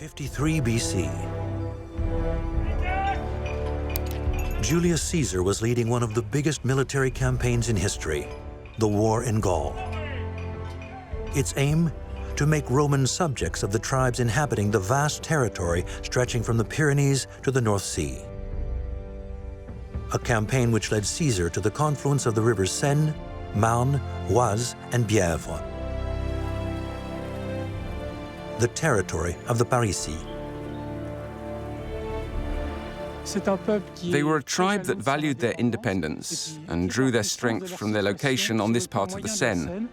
53 BC. Julius Caesar was leading one of the biggest military campaigns in history, the war in Gaul. Its aim? To make Roman subjects of the tribes inhabiting the vast territory stretching from the Pyrenees to the North Sea. A campaign which led Caesar to the confluence of the rivers Seine, Marne, Oise, and Bièvre. The territory of the Parisii. They were a tribe that valued their independence and drew their strength from their location on this part of the Seine.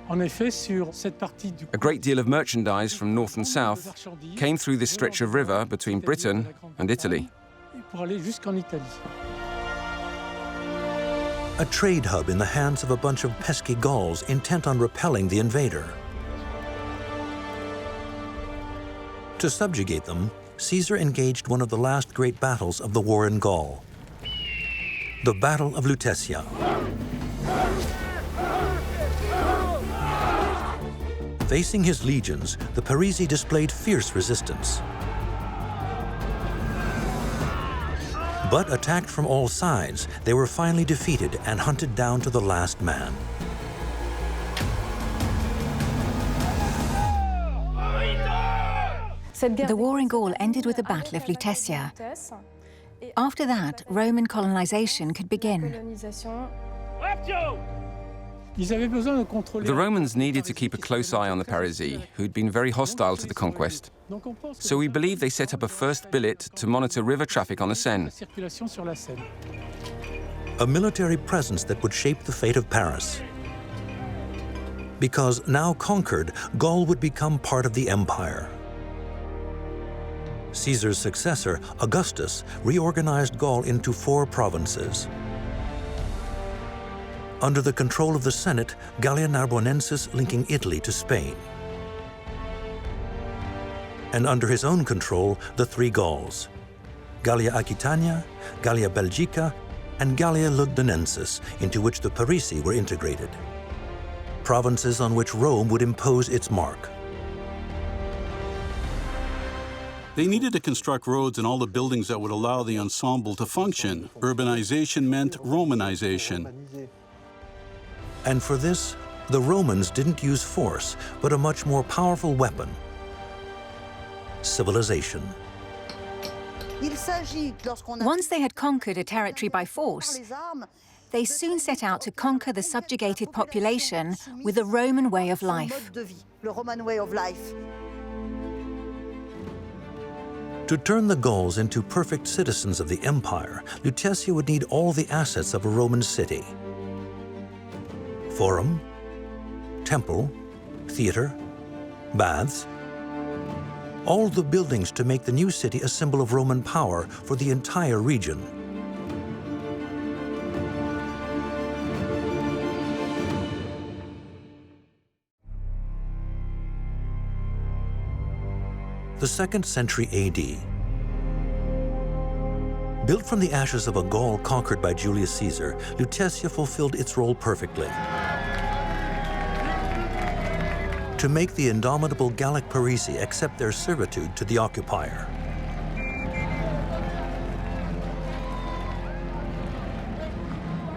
A great deal of merchandise from north and south came through this stretch of river between Britain and Italy. A trade hub in the hands of a bunch of pesky Gauls intent on repelling the invader. To subjugate them, Caesar engaged one of the last great battles of the war in Gaul, the Battle of Lutetia. Facing his legions, the Parisii displayed fierce resistance. But attacked from all sides, they were finally defeated and hunted down to the last man. The war in Gaul ended with the Battle of Lutetia. After that, Roman colonization could begin. The Romans needed to keep a close eye on the Parisii, who'd been very hostile to the conquest. So we believe they set up a first billet to monitor river traffic on the Seine. A military presence that would shape the fate of Paris. Because now conquered, Gaul would become part of the empire. Caesar's successor, Augustus, reorganized Gaul into 4 provinces. Under the control of the Senate, Gallia Narbonensis linking Italy to Spain. And under his own control, the 3 Gauls, Gallia Aquitania, Gallia Belgica, and Gallia Lugdunensis, into which the Parisii were integrated. Provinces on which Rome would impose its mark. They needed to construct roads and all the buildings that would allow the ensemble to function. Urbanization meant Romanization. And for this, the Romans didn't use force, but a much more powerful weapon: civilization. Once they had conquered a territory by force, they soon set out to conquer the subjugated population with the Roman way of life. To turn the Gauls into perfect citizens of the empire, Lutetia would need all the assets of a Roman city: forum, temple, theater, baths, all the buildings to make the new city a symbol of Roman power for the entire region. The 2nd century AD. Built from the ashes of a Gaul conquered by Julius Caesar, Lutetia fulfilled its role perfectly. To make the indomitable Gallic Parisii accept their servitude to the occupier.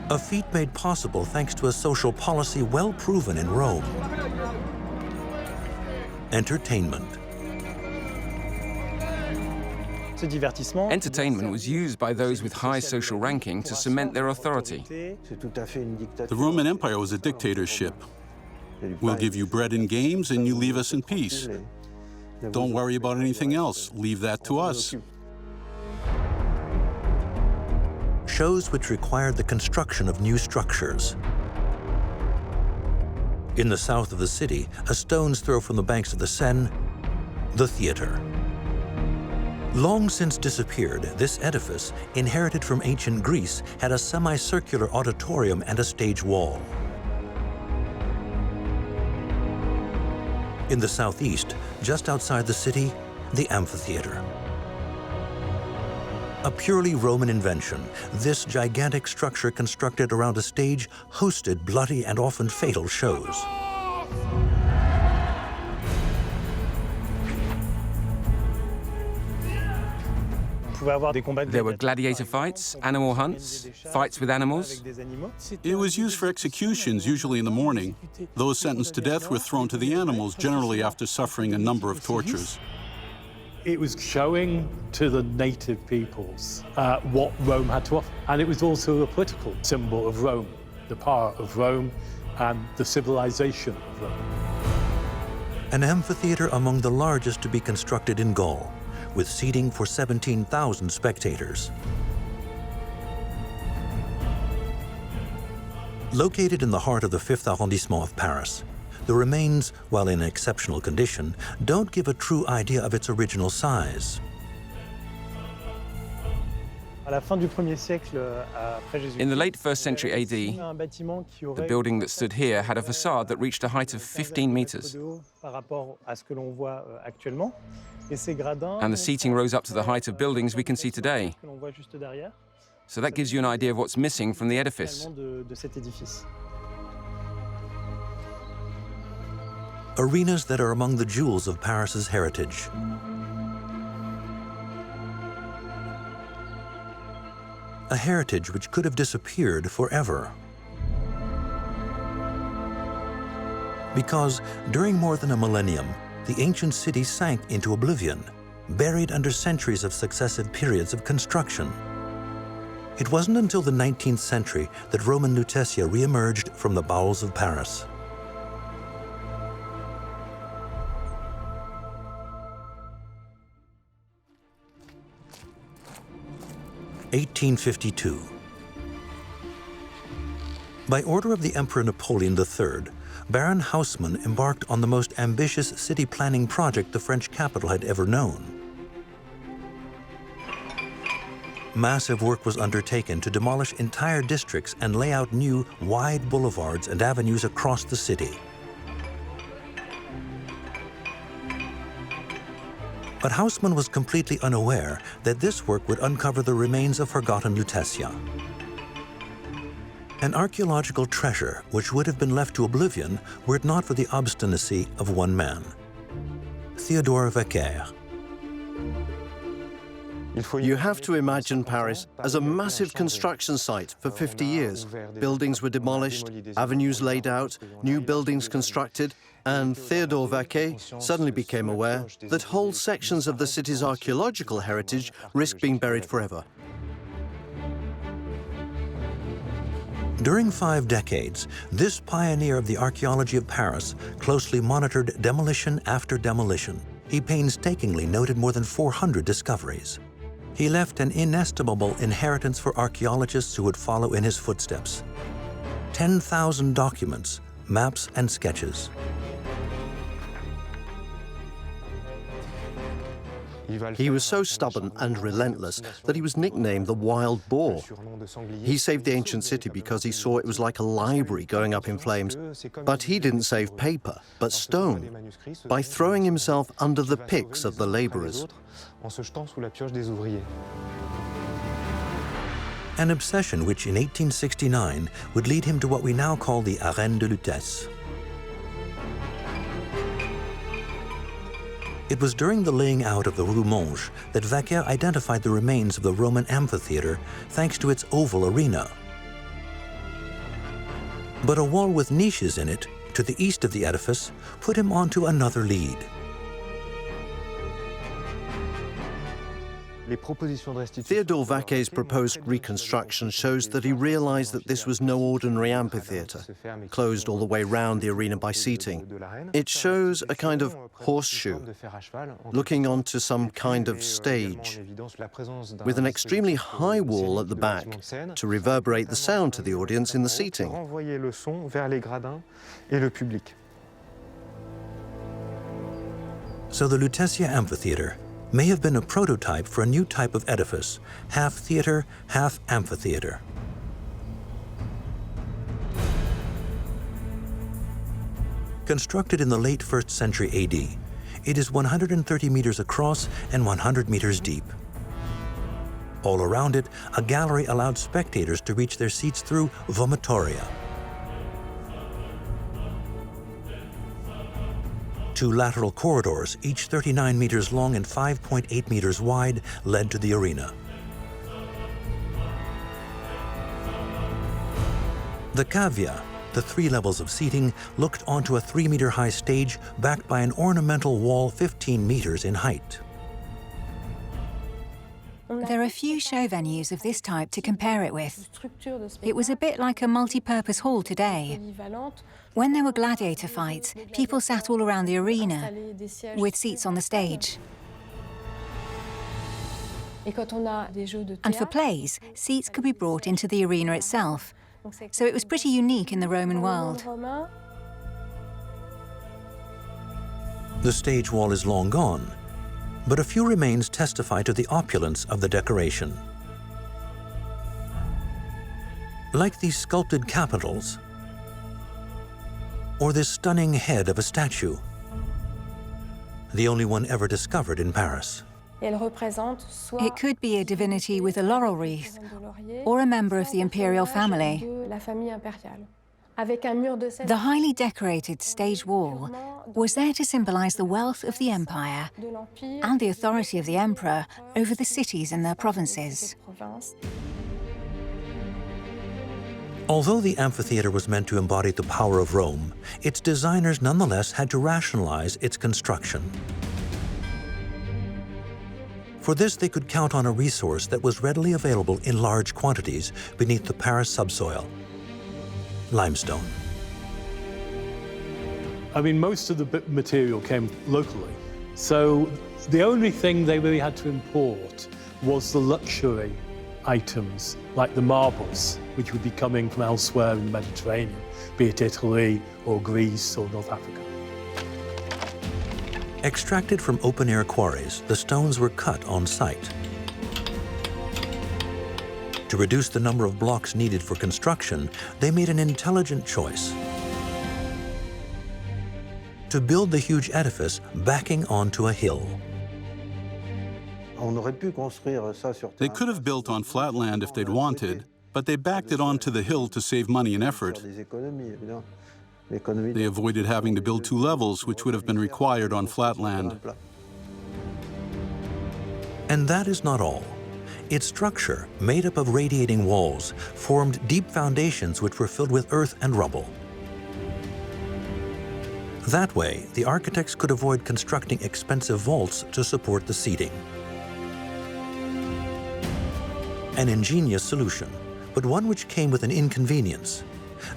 A feat made possible thanks to a social policy well proven in Rome: entertainment. Entertainment was used by those with high social ranking to cement their authority. The Roman Empire was a dictatorship. We'll give you bread and games and you leave us in peace. Don't worry about anything else. Leave that to us. Shows which required the construction of new structures. In the south of the city, a stone's throw from the banks of the Seine, the theater. Long since disappeared, this edifice, inherited from ancient Greece, had a semicircular auditorium and a stage wall. In the southeast, just outside the city, the amphitheater. A purely Roman invention, this gigantic structure constructed around a stage hosted bloody and often fatal shows. There were gladiator fights, animal hunts, fights with animals. It was used for executions, usually in the morning. Those sentenced to death were thrown to the animals, generally after suffering a number of tortures. It was showing to the native peoples what Rome had to offer. And it was also a political symbol of Rome, the power of Rome and the civilization of Rome. An amphitheater among the largest to be constructed in Gaul, with seating for 17,000 spectators. Located in the heart of the 5th arrondissement of Paris, the remains, while in exceptional condition, don't give a true idea of its original size. In the late 1st century AD, the building that stood here had a facade that reached a height of 15 meters. And the seating rose up to the height of buildings we can see today. So that gives you an idea of what's missing from the edifice. Arenas that are among the jewels of Paris's heritage. A heritage which could have disappeared forever. Because during more than a millennium, the ancient city sank into oblivion, buried under centuries of successive periods of construction. It wasn't until the 19th century that Roman Lutetia re-emerged from the bowels of Paris. (1852). By order of the Emperor Napoleon III, Baron Haussmann embarked on the most ambitious city planning project the French capital had ever known. Massive work was undertaken to demolish entire districts and lay out new, wide boulevards and avenues across the city. But Haussmann was completely unaware that this work would uncover the remains of forgotten Lutetia. An archaeological treasure which would have been left to oblivion were it not for the obstinacy of one man, Théodore Vacher. You have to imagine Paris as a massive construction site for 50 years. Buildings were demolished, avenues laid out, new buildings constructed, and Théodore Vacher suddenly became aware that whole sections of the city's archaeological heritage risked being buried forever. During 5 decades, this pioneer of the archaeology of Paris closely monitored demolition after demolition. He painstakingly noted more than 400 discoveries. He left an inestimable inheritance for archaeologists who would follow in his footsteps. 10,000 documents, maps, and sketches. He was so stubborn and relentless that he was nicknamed the Wild Boar. He saved the ancient city because he saw it was like a library going up in flames. But he didn't save paper, but stone, by throwing himself under the picks of the laborers. An obsession which in 1869 would lead him to what we now call the Arènes de Lutèce. It was during the laying out of the Rue Monge that Vacher identified the remains of the Roman amphitheater thanks to its oval arena. But a wall with niches in it, to the east of the edifice, put him onto another lead. Théodore Vacher's proposed reconstruction shows that he realized that this was no ordinary amphitheater, closed all the way round the arena by seating. It shows a kind of horseshoe, looking onto some kind of stage, with an extremely high wall at the back to reverberate the sound to the audience in the seating. So the Lutetia amphitheater may have been a prototype for a new type of edifice, half theater, half amphitheater. Constructed in the late 1st century AD, it is 130 meters across and 100 meters deep. All around it, a gallery allowed spectators to reach their seats through vomitoria. Two lateral corridors, each 39 meters long and 5.8 meters wide, led to the arena. The cavea, the 3 levels of seating, looked onto a 3-meter-high stage backed by an ornamental wall 15 meters in height. There are few show venues of this type to compare it with. It was a bit like a multi-purpose hall today. When there were gladiator fights, people sat all around the arena, with seats on the stage. And for plays, seats could be brought into the arena itself. So it was pretty unique in the Roman world. The stage wall is long gone, but a few remains testify to the opulence of the decoration. Like these sculpted capitals, or this stunning head of a statue, the only one ever discovered in Paris. It could be a divinity with a laurel wreath, or a member of the imperial family. The highly decorated stage wall was there to symbolize the wealth of the empire and the authority of the emperor over the cities and their provinces. Although the amphitheater was meant to embody the power of Rome, its designers nonetheless had to rationalize its construction. For this, they could count on a resource that was readily available in large quantities beneath the Paris subsoil: limestone. I mean, most of the material came locally. So the only thing they really had to import was the luxury items, like the marbles, which would be coming from elsewhere in the Mediterranean, be it Italy or Greece or North Africa. Extracted from open-air quarries, the stones were cut on site. To reduce the number of blocks needed for construction, they made an intelligent choice: to build the huge edifice backing onto a hill. They could have built on flat land if they'd wanted, but they backed it onto the hill to save money and effort. They avoided having to build 2 levels, which would have been required on flat land. And that is not all. Its structure, made up of radiating walls, formed deep foundations which were filled with earth and rubble. That way, the architects could avoid constructing expensive vaults to support the seating. An ingenious solution, but one which came with an inconvenience: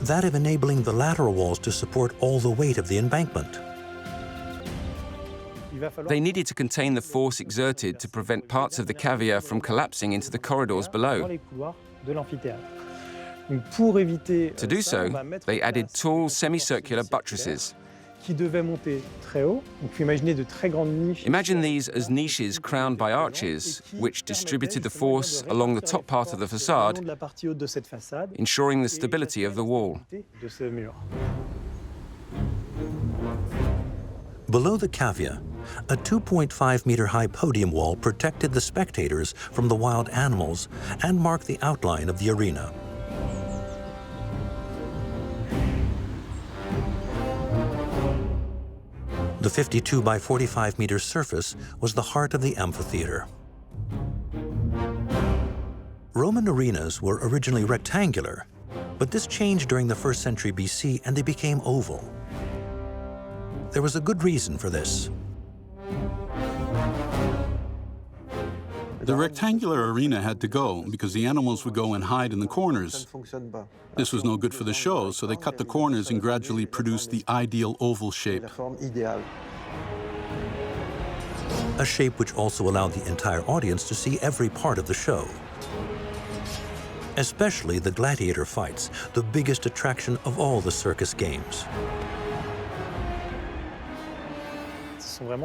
that of enabling the lateral walls to support all the weight of the embankment. They needed to contain the force exerted to prevent parts of the cavea from collapsing into the corridors below. To do so, they added tall, semicircular buttresses. Imagine these as niches crowned by arches, which distributed the force along the top part of the facade, ensuring the stability of the wall. Below the cavea, a 2.5-meter-high podium wall protected the spectators from the wild animals and marked the outline of the arena. The 52 by 45-meter surface was the heart of the amphitheater. Roman arenas were originally rectangular, but this changed during the 1st century BC and they became oval. There was a good reason for this. The rectangular arena had to go because the animals would go and hide in the corners. This was no good for the show, so they cut the corners and gradually produced the ideal oval shape. A shape which also allowed the entire audience to see every part of the show. Especially the gladiator fights, the biggest attraction of all the circus games.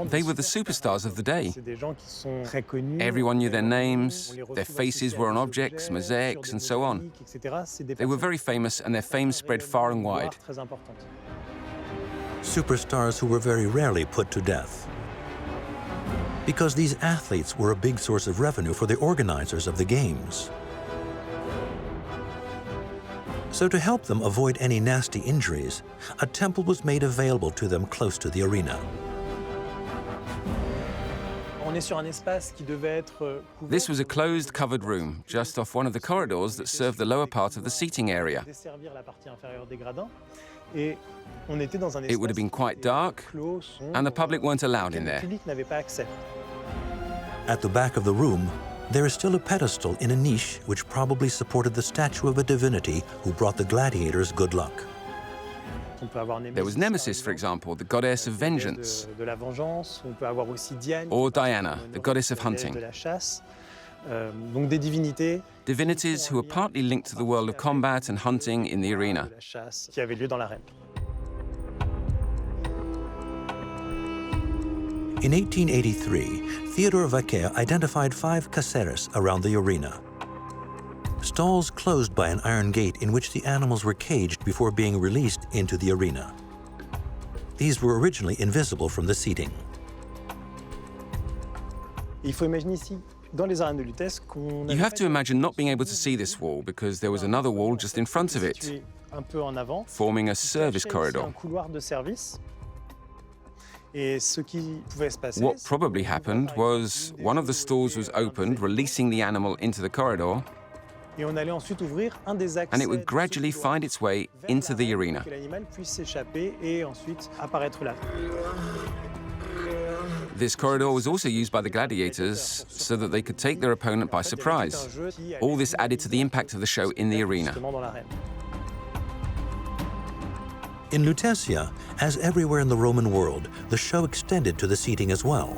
They were the superstars of the day. Everyone knew their names, their faces were on objects, mosaics, and so on. They were very famous, and their fame spread far and wide. Superstars who were very rarely put to death. Because these athletes were a big source of revenue for the organizers of the games. So to help them avoid any nasty injuries, a temple was made available to them close to the arena. This was a closed, covered room, just off one of the corridors that served the lower part of the seating area. It would have been quite dark, and the public weren't allowed in there. At the back of the room, there is still a pedestal in a niche which probably supported the statue of a divinity who brought the gladiators good luck. There was Nemesis, for example, the goddess of vengeance, or Diana, the goddess of hunting. Divinities who were partly linked to the world of combat and hunting in the arena. In 1883, Theodore Vacher identified 5 caceres around the arena. Stalls closed by an iron gate in which the animals were caged before being released into the arena. These were originally invisible from the seating. You have to imagine not being able to see this wall because there was another wall just in front of it, forming a service corridor. What probably happened was one of the stalls was opened, releasing the animal into the corridor, and it would gradually find its way into the arena. This corridor was also used by the gladiators so that they could take their opponent by surprise. All this added to the impact of the show in the arena. In Lutetia, as everywhere in the Roman world, the show extended to the seating as well.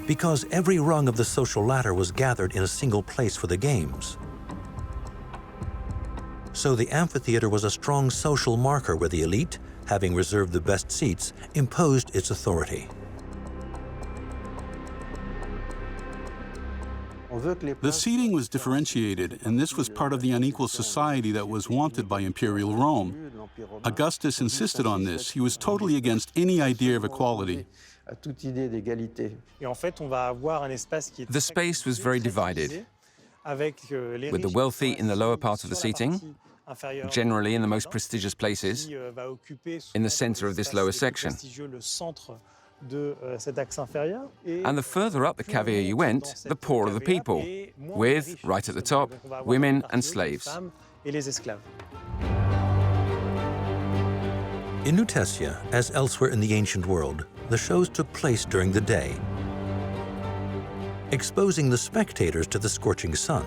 Because every rung of the social ladder was gathered in a single place for the games. So the amphitheater was a strong social marker where the elite, having reserved the best seats, imposed its authority. The seating was differentiated, and this was part of the unequal society that was wanted by Imperial Rome. Augustus insisted on this. He was totally against any idea of equality. The space was very divided, with the wealthy in the lower part of the seating, generally in the most prestigious places, in the center of this lower section. And the further up the cavea you went, the poorer the people, with, right at the top, women and slaves. In Lutetia, as elsewhere in the ancient world, the shows took place during the day, exposing the spectators to the scorching sun.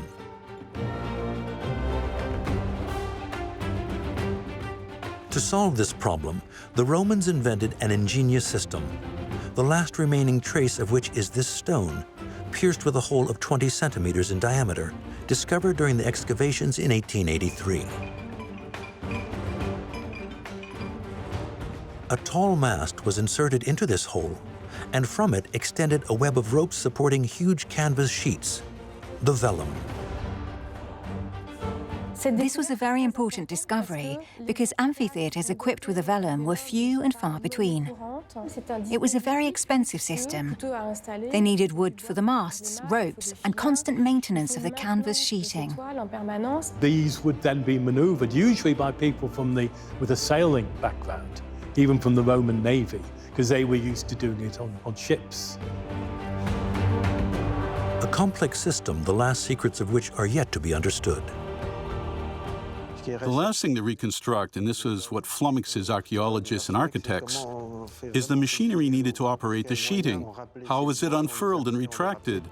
To solve this problem, the Romans invented an ingenious system, the last remaining trace of which is this stone, pierced with a hole of 20 centimeters in diameter, discovered during the excavations in 1883. A tall mast was inserted into this hole, and from it extended a web of ropes supporting huge canvas sheets, the vellum. This was a very important discovery because amphitheatres equipped with a vellum were few and far between. It was a very expensive system. They needed wood for the masts, ropes, and constant maintenance of the canvas sheeting. These would then be manoeuvred, usually by people with a sailing background, even from the Roman Navy, because they were used to doing it on ships. A complex system, the last secrets of which are yet to be understood. The last thing to reconstruct, and this was what flummoxes archaeologists and architects, is the machinery needed to operate the sheeting. How was it unfurled and retracted?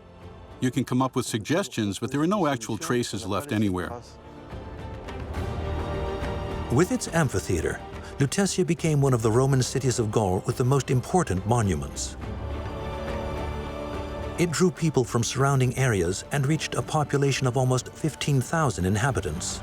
You can come up with suggestions, but there are no actual traces left anywhere. With its amphitheater, Lutetia became one of the Roman cities of Gaul with the most important monuments. It drew people from surrounding areas and reached a population of almost 15,000 inhabitants.